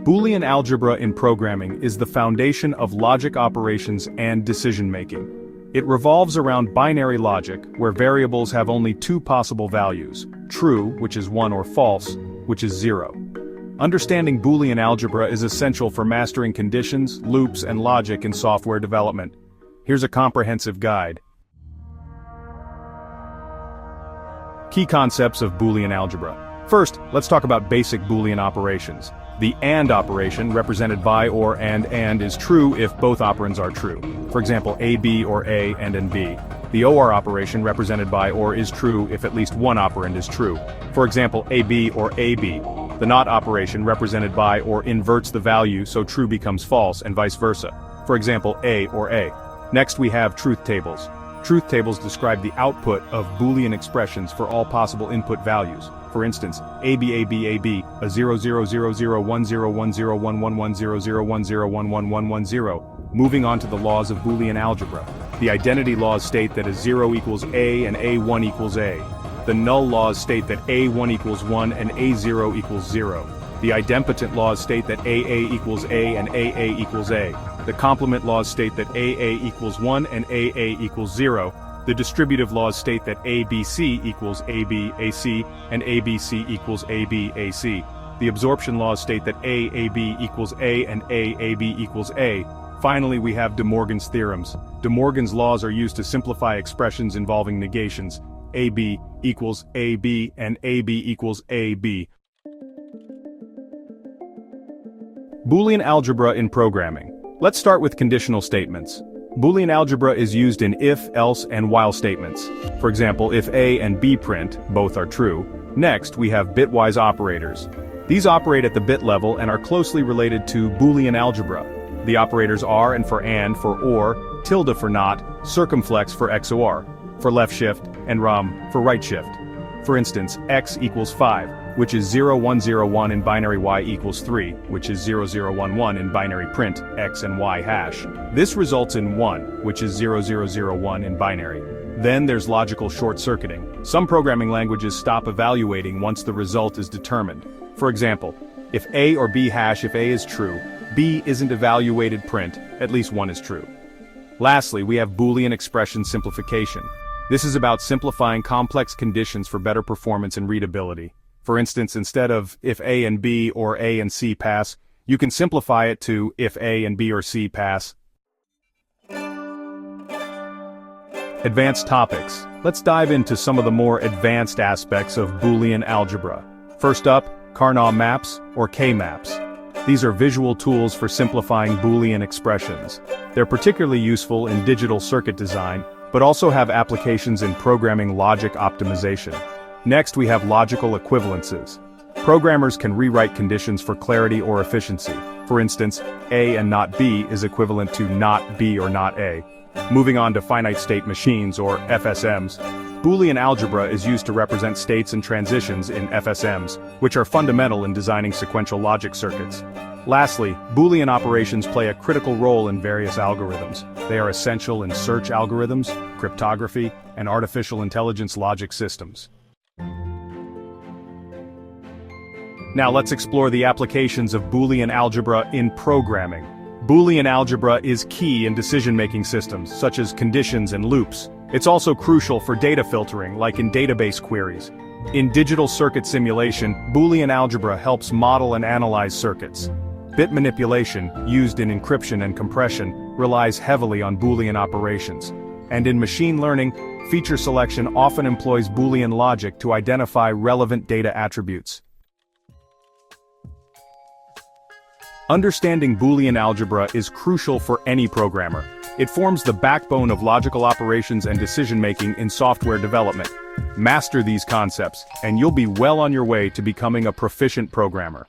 Boolean algebra in programming is the foundation of logic operations and decision-making. It revolves around binary logic, where variables have only two possible values, true, which is 1, or false, which is 0. Understanding Boolean algebra is essential for mastering conditions, loops, and logic in software development. Here's a comprehensive guide. Key concepts of Boolean algebra. First, let's talk about basic Boolean operations. The AND operation, represented by or and is true if both operands are true. For example, AB or A and B. The OR operation, represented by or is true if at least one operand is true. For example, AB or AB. The NOT operation, represented by or inverts the value so true becomes false and vice versa. For example, A or A. Next we have truth tables. Truth tables describe the output of Boolean expressions for all possible input values. For instance, AB, a 0 0 0 0 1 0 1 0 1 1 1 0 0 1 0 1 1 1 1 0. Moving on to the laws of Boolean algebra. The identity laws state that a 0 equals A and A1 equals A. The null laws state that A1 equals 1 and A0 equals 0. The idempotent laws state that AA equals A and AA equals A. The complement laws state that AA equals 1 and AA equals 0. The distributive laws state that ABC equals ABAC and ABC equals ABAC. The absorption laws state that AAB equals A and AAB equals A. Finally, we have De Morgan's theorems. De Morgan's laws are used to simplify expressions involving negations. AB equals AB and AB equals AB. Boolean algebra in programming. Let's start with conditional statements. Boolean algebra is used in if, else, and while statements. For example, if A and B print, both are true. Next, we have bitwise operators. These operate at the bit level and are closely related to Boolean algebra. The operators are and for or, tilde for not, circumflex for XOR, for left shift, and rom for right shift. For instance, x equals 5, which is 0 1 0 1 in binary y equals 3, which is 0 0 1 1 in binary print x and y hash. This results in 1, which is 0 0 0 1 in binary. Then there's logical short-circuiting. Some programming languages stop evaluating once the result is determined. For example, if A or B hash if A is true, B isn't evaluated print, at least 1 is true. Lastly, we have Boolean expression simplification. This is about simplifying complex conditions for better performance and readability. For instance, instead of if A and B or A and C pass, you can simplify it to if A and B or C pass. Advanced topics. Let's dive into some of the more advanced aspects of Boolean algebra. First up, Karnaugh Maps or K-maps. These are visual tools for simplifying Boolean expressions. They're particularly useful in digital circuit design, but also have applications in programming logic optimization. Next, we have logical equivalences. Programmers can rewrite conditions for clarity or efficiency. For instance, A and not B is equivalent to not B or not A. Moving on to finite state machines or FSMs. Boolean algebra is used to represent states and transitions in FSMs, which are fundamental in designing sequential logic circuits. Lastly, Boolean operations play a critical role in various algorithms. They are essential in search algorithms, cryptography, and artificial intelligence logic systems. Now let's explore the applications of Boolean algebra in programming. Boolean algebra is key in decision-making systems, such as conditions and loops. It's also crucial for data filtering, like in database queries. In digital circuit simulation, Boolean algebra helps model and analyze circuits. Bit manipulation, used in encryption and compression, relies heavily on Boolean operations. And in machine learning, feature selection often employs Boolean logic to identify relevant data attributes. Understanding Boolean algebra is crucial for any programmer. It forms the backbone of logical operations and decision-making in software development. Master these concepts, and you'll be well on your way to becoming a proficient programmer.